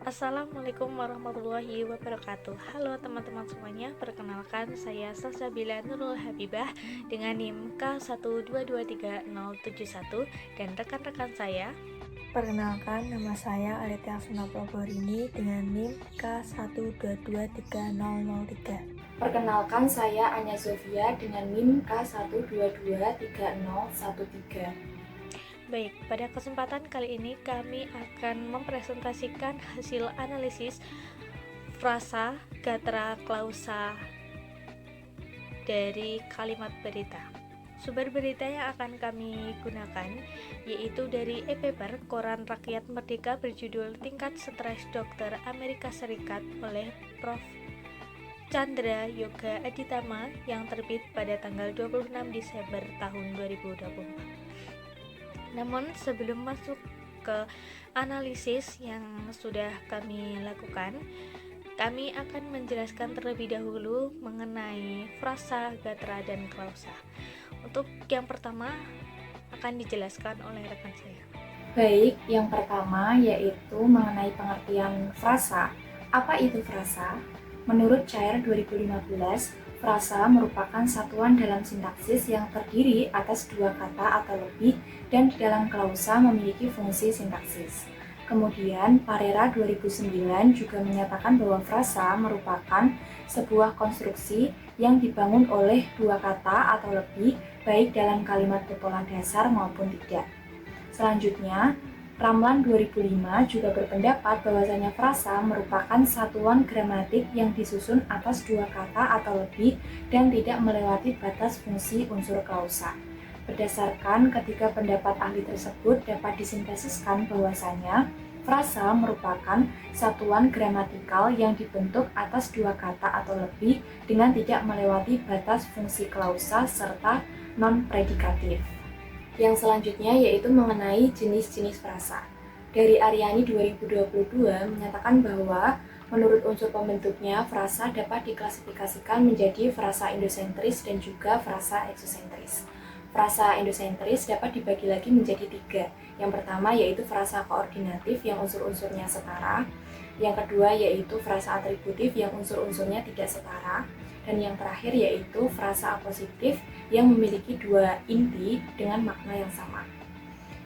Assalamualaikum warahmatullahi wabarakatuh. Halo teman-teman semuanya, perkenalkan saya Salsabila Nurul Habibah dengan NIM K1223071 dan rekan-rekan saya. Perkenalkan, nama saya Alethea Sunaproborini dengan NIM K1223003. Perkenalkan, saya Anya Zofia dengan NIM K1223013. Baik, pada kesempatan kali ini kami akan mempresentasikan hasil analisis frasa, gatra, klausa dari kalimat berita. Sumber berita yang akan kami gunakan yaitu dari e-paper Koran Rakyat Merdeka berjudul Tingkat Stres Dokter Amerika Serikat oleh Prof. Chandra Yoga Aditama yang terbit pada tanggal 26 Desember tahun 2024. Namun sebelum masuk ke analisis yang sudah kami lakukan, kami akan menjelaskan terlebih dahulu mengenai frasa, gatra, dan klausa. Untuk yang pertama akan dijelaskan oleh rekan saya. Baik, yang pertama yaitu mengenai pengertian frasa. Apa itu frasa? Menurut Cair 2015, frasa merupakan satuan dalam sintaksis yang terdiri atas dua kata atau lebih dan di dalam klausa memiliki fungsi sintaksis. Kemudian, Parera 2009 juga menyatakan bahwa frasa merupakan sebuah konstruksi yang dibangun oleh dua kata atau lebih, baik dalam kalimat berpola dasar maupun tidak. Selanjutnya, Ramlan 2005 juga berpendapat bahwasanya frasa merupakan satuan gramatik yang disusun atas dua kata atau lebih dan tidak melewati batas fungsi unsur klausa. Berdasarkan ketiga pendapat ahli tersebut dapat disintesiskan bahwasanya frasa merupakan satuan gramatikal yang dibentuk atas dua kata atau lebih dengan tidak melewati batas fungsi klausa serta non-predikatif. Yang selanjutnya yaitu mengenai jenis-jenis frasa. Dari Aryani 2022 menyatakan bahwa menurut unsur pembentuknya, frasa dapat diklasifikasikan menjadi frasa endosentris dan juga frasa eksosentris. Frasa endosentris dapat dibagi lagi menjadi tiga. Yang pertama yaitu frasa koordinatif yang unsur-unsurnya setara. Yang kedua yaitu frasa atributif yang unsur-unsurnya tidak setara. Dan yang terakhir yaitu frasa apositif yang memiliki dua inti dengan makna yang sama.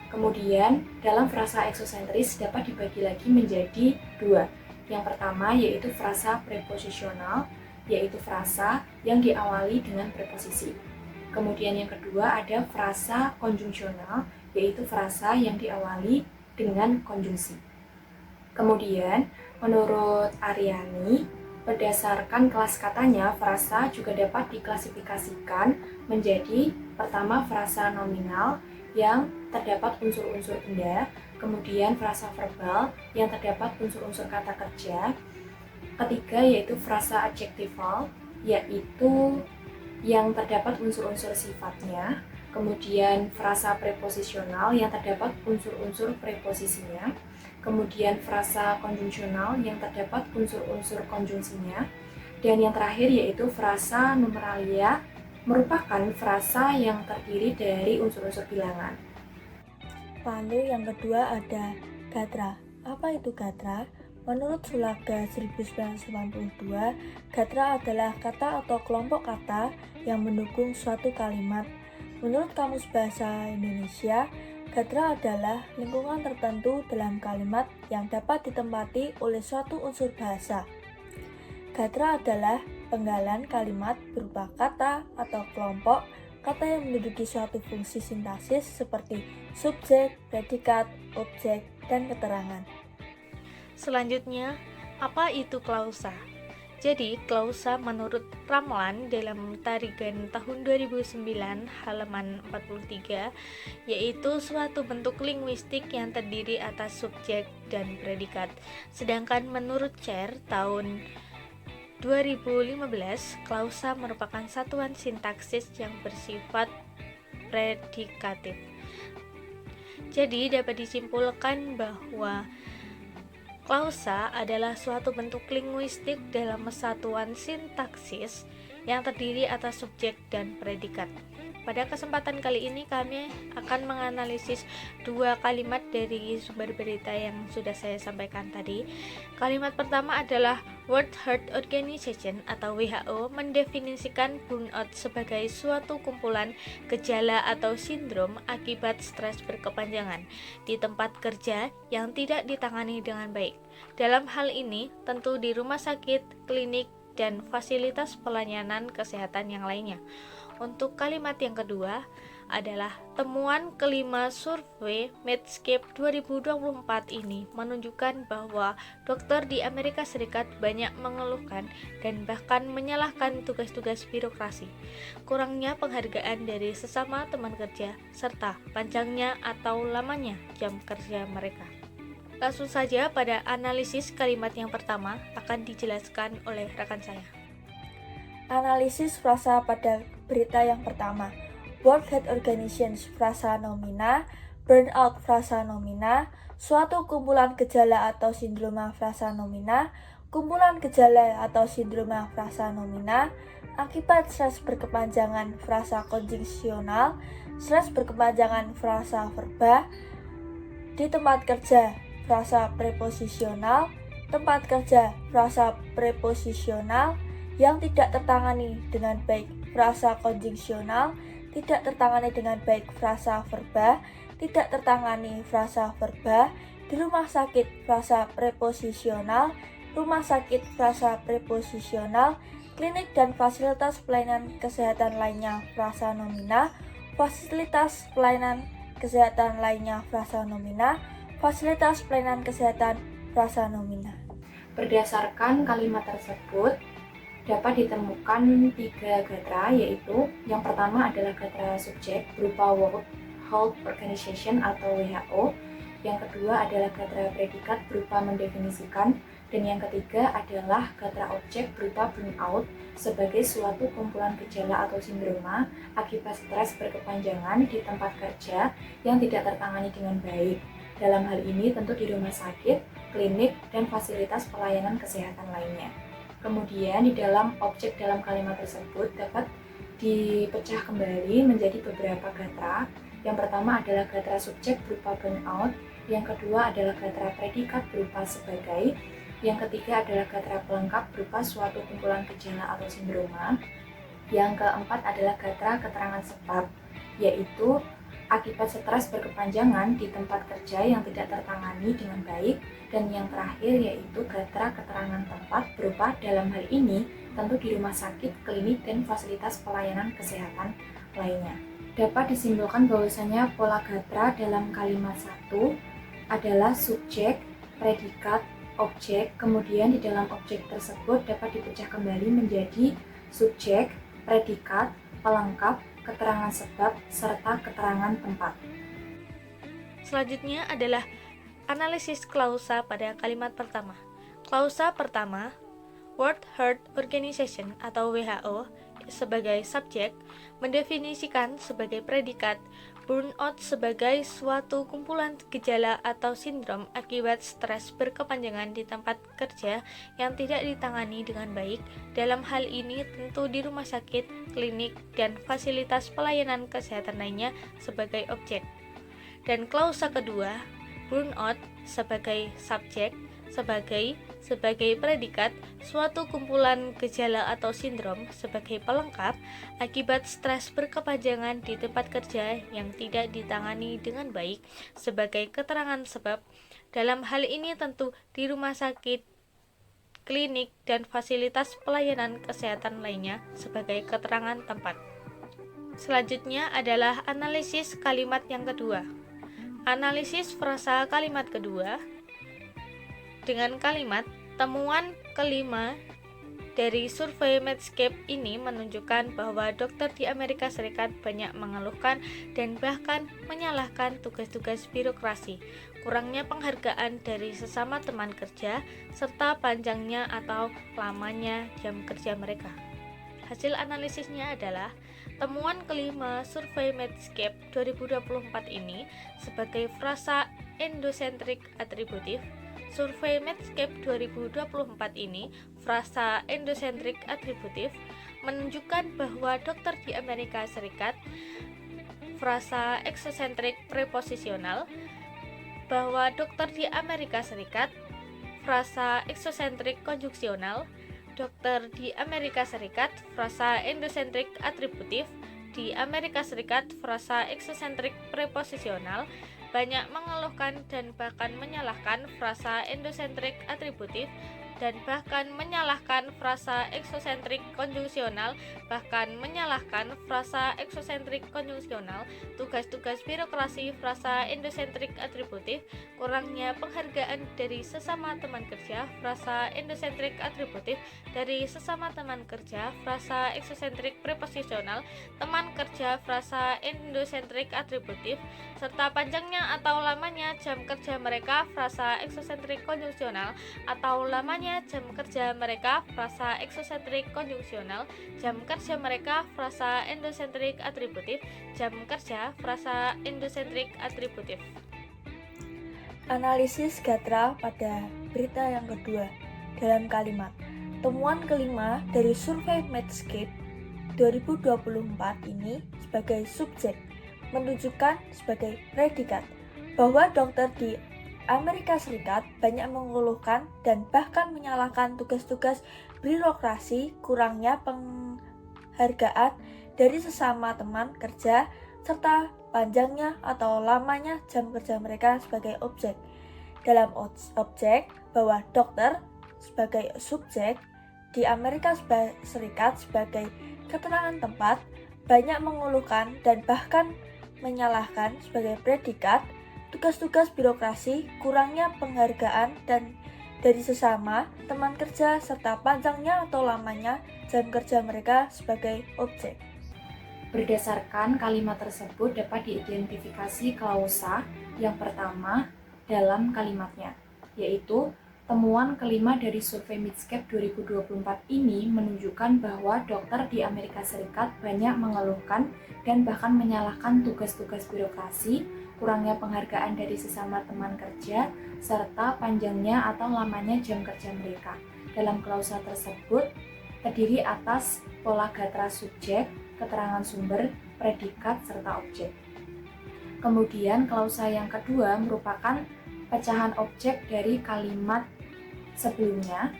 Kemudian, dalam frasa eksosentris dapat dibagi lagi menjadi dua. Yang pertama yaitu frasa preposisional, yaitu frasa yang diawali dengan preposisi. Kemudian yang kedua ada frasa konjungsional, yaitu frasa yang diawali dengan konjungsi. Kemudian, menurut Aryani, berdasarkan kelas katanya, frasa juga dapat diklasifikasikan menjadi pertama frasa nominal yang terdapat unsur-unsur benda, kemudian frasa verbal yang terdapat unsur-unsur kata kerja, ketiga yaitu frasa adjektival, yaitu yang terdapat unsur-unsur sifatnya, kemudian frasa preposisional yang terdapat unsur-unsur preposisinya, kemudian frasa konjungsional yang terdapat unsur-unsur konjungsinya, dan yang terakhir yaitu frasa numeralia merupakan frasa yang terdiri dari unsur-unsur bilangan. Lalu yang kedua ada gatra. Apa itu gatra? Menurut Sulaga 1992, gatra adalah kata atau kelompok kata yang mendukung suatu kalimat. Menurut Kamus Bahasa Indonesia, gatra adalah lingkungan tertentu dalam kalimat yang dapat ditempati oleh suatu unsur bahasa. Gatra adalah penggalan kalimat berupa kata atau kelompok kata yang menduduki suatu fungsi sintaksis seperti subjek, predikat, objek, dan keterangan. Selanjutnya, apa itu klausa? Jadi, klausa menurut Ramlan dalam Tarigan tahun 2009 halaman 43 yaitu suatu bentuk linguistik yang terdiri atas subjek dan predikat. Sedangkan menurut Cair tahun 2015, klausa merupakan satuan sintaksis yang bersifat predikatif. Jadi, dapat disimpulkan bahwa klausa adalah suatu bentuk linguistik dalam satuan sintaksis yang terdiri atas subjek dan predikat. Pada kesempatan kali ini kami akan menganalisis dua kalimat dari sumber berita yang sudah saya sampaikan tadi. Kalimat pertama adalah World Health Organization atau WHO mendefinisikan burnout sebagai suatu kumpulan gejala atau sindrom akibat stres berkepanjangan di tempat kerja yang tidak ditangani dengan baik. Dalam hal ini tentu di rumah sakit, klinik, dan fasilitas pelayanan kesehatan yang lainnya. Untuk kalimat yang kedua adalah temuan kelima survei Medscape 2024 ini menunjukkan bahwa dokter di Amerika Serikat banyak mengeluhkan dan bahkan menyalahkan tugas-tugas birokrasi, kurangnya penghargaan dari sesama teman kerja, serta panjangnya atau lamanya jam kerja mereka. Langsung saja pada analisis kalimat yang pertama akan dijelaskan oleh rekan saya. Analisis frasa pada berita yang pertama. World Health Organization frasa nomina, burnout frasa nomina, suatu kumpulan gejala atau sindroma frasa nomina, kumpulan gejala atau sindroma frasa nomina, akibat stres berkepanjangan frasa konjungsional, stres berkepanjangan frasa verba, di tempat kerja frasa preposisional, tempat kerja frasa preposisional, yang tidak tertangani dengan baik frasa konjungsional, tidak tertangani dengan baik frasa verba, tidak tertangani frasa verba, di rumah sakit frasa preposisional, rumah sakit frasa preposisional, klinik dan fasilitas pelayanan kesehatan lainnya frasa nomina, fasilitas pelayanan kesehatan lainnya frasa nomina, fasilitas pelayanan kesehatan frasa nomina. Berdasarkan kalimat tersebut, dapat ditemukan 3 gatra, yaitu yang pertama adalah gatra subjek berupa World Health Organization atau WHO, yang kedua adalah gatra predikat berupa mendefinisikan, dan yang ketiga adalah gatra objek berupa burnout sebagai suatu kumpulan gejala atau sindroma akibat stres berkepanjangan di tempat kerja yang tidak tertangani dengan baik. Dalam hal ini tentu di rumah sakit, klinik, dan fasilitas pelayanan kesehatan lainnya. Kemudian di dalam objek dalam kalimat tersebut dapat dipecah kembali menjadi beberapa gatra. Yang pertama adalah gatra subjek berupa burnout, yang kedua adalah gatra predikat berupa sebagai, yang ketiga adalah gatra pelengkap berupa suatu kumpulan gejala atau sindroma, yang keempat adalah gatra keterangan sebab, yaitu akibat stres berkepanjangan di tempat kerja yang tidak tertangani dengan baik, dan yang terakhir yaitu gatra keterangan tempat berupa dalam hal ini tentu di rumah sakit, klinik, dan fasilitas pelayanan kesehatan lainnya. Dapat disimpulkan bahwasanya pola gatra dalam kalimat 1 adalah subjek, predikat, objek, kemudian di dalam objek tersebut dapat dipecah kembali menjadi subjek, predikat, pelengkap, keterangan sebab, serta keterangan tempat. Selanjutnya adalah analisis klausa pada kalimat pertama. Klausa pertama, World Health Organization atau WHO sebagai subjek mendefinisikan sebagai predikat burnout sebagai suatu kumpulan gejala atau sindrom akibat stres berkepanjangan di tempat kerja yang tidak ditangani dengan baik. Dalam hal ini tentu di rumah sakit, klinik, dan fasilitas pelayanan kesehatan lainnya sebagai objek. Dan klausa kedua, burnout sebagai subjek sebagai predikat suatu kumpulan gejala atau sindrom sebagai pelengkap akibat stres berkepanjangan di tempat kerja yang tidak ditangani dengan baik sebagai keterangan sebab. Dalam hal ini tentu di rumah sakit, klinik, dan fasilitas pelayanan kesehatan lainnya sebagai keterangan tempat. Selanjutnya adalah analisis kalimat yang kedua. Analisis frasa kalimat kedua dengan kalimat temuan kelima dari survei Medscape ini menunjukkan bahwa dokter di Amerika Serikat banyak mengeluhkan dan bahkan menyalahkan tugas-tugas birokrasi, kurangnya penghargaan dari sesama teman kerja, serta panjangnya atau lamanya jam kerja mereka. Hasil analisisnya adalah temuan kelima survei Medscape 2024 ini sebagai frasa endosentrik atributif. Survei Medscape 2024 ini frasa endosentrik atributif menunjukkan bahwa dokter di Amerika Serikat, frasa eksosentrik preposisional, bahwa dokter di Amerika Serikat, frasa eksosentrik konjungsional, dokter di Amerika Serikat, frasa endosentrik atributif, di Amerika Serikat, frasa eksosentrik preposisional, banyak mengeluhkan dan bahkan menyalahkan, frasa endosentrik atributif, dan bahkan menyalahkan, frasa eksosentrik konjungsional, bahkan menyalahkan, frasa eksosentrik konjungsional, tugas-tugas birokrasi, frasa endosentrik atributif, kurangnya penghargaan dari sesama teman kerja, frasa endosentrik atributif, dari sesama teman kerja, frasa eksosentrik preposisional, teman kerja, frasa endosentrik atributif, serta panjangnya atau lamanya jam kerja mereka, frasa eksosentrik konjungsional, atau lamanya jam kerja mereka, frasa eksosentrik konjungsional, jam kerja mereka, frasa endosentrik atributif, jam kerja, frasa endosentrik atributif. Analisis Gatra pada berita yang kedua dalam kalimat. Temuan kelima dari survei Medscape 2024 ini sebagai subjek menunjukkan sebagai predikat bahwa dokter di Amerika Serikat banyak mengeluhkan dan bahkan menyalahkan tugas-tugas birokrasi, kurangnya penghargaan dari sesama teman kerja, serta panjangnya atau lamanya jam kerja mereka sebagai objek. Dalam objek, bahwa dokter sebagai subjek di Amerika Serikat sebagai keterangan tempat banyak mengeluhkan dan bahkan menyalahkan sebagai predikat tugas-tugas birokrasi, kurangnya penghargaan dan dari sesama teman kerja, serta panjangnya atau lamanya jam kerja mereka sebagai objek. Berdasarkan kalimat tersebut dapat diidentifikasi klausa yang pertama dalam kalimatnya, yaitu temuan kelima dari survei Medscape 2024 ini menunjukkan bahwa dokter di Amerika Serikat banyak mengeluhkan dan bahkan menyalahkan tugas-tugas birokrasi, kurangnya penghargaan dari sesama teman kerja, serta panjangnya atau lamanya jam kerja mereka. Dalam klausa tersebut terdiri atas pola gatra subjek, keterangan sumber, predikat, serta objek. Kemudian klausa yang kedua merupakan pecahan objek dari kalimat sebelumnya,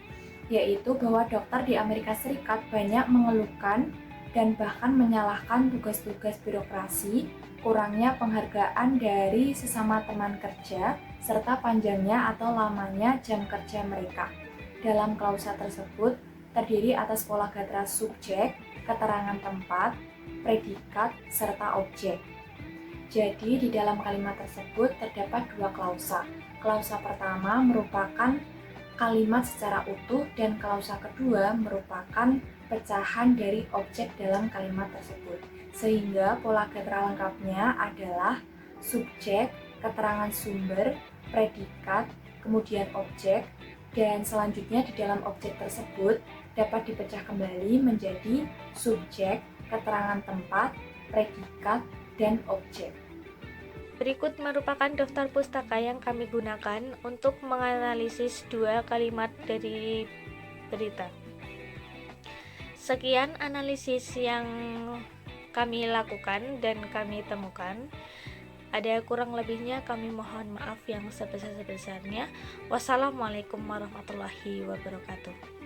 yaitu bahwa dokter di Amerika Serikat banyak mengeluhkan dan bahkan menyalahkan tugas-tugas birokrasi, kurangnya penghargaan dari sesama teman kerja, serta panjangnya atau lamanya jam kerja mereka. Dalam klausa tersebut terdiri atas pola gatra subjek, keterangan tempat, predikat, serta objek. Jadi di dalam kalimat tersebut terdapat dua klausa. Klausa pertama merupakan kalimat secara utuh dan klausa kedua merupakan pecahan dari objek dalam kalimat tersebut. Sehingga pola gatra lengkapnya adalah subjek, keterangan sumber, predikat, kemudian objek, dan selanjutnya di dalam objek tersebut dapat dipecah kembali menjadi subjek, keterangan tempat, predikat, dan objek. Berikut merupakan daftar pustaka yang kami gunakan untuk menganalisis dua kalimat dari berita. Sekian analisis yang kami lakukan dan kami temukan. Ada kurang lebihnya kami mohon maaf yang sebesar-besarnya. Wassalamualaikum warahmatullahi wabarakatuh.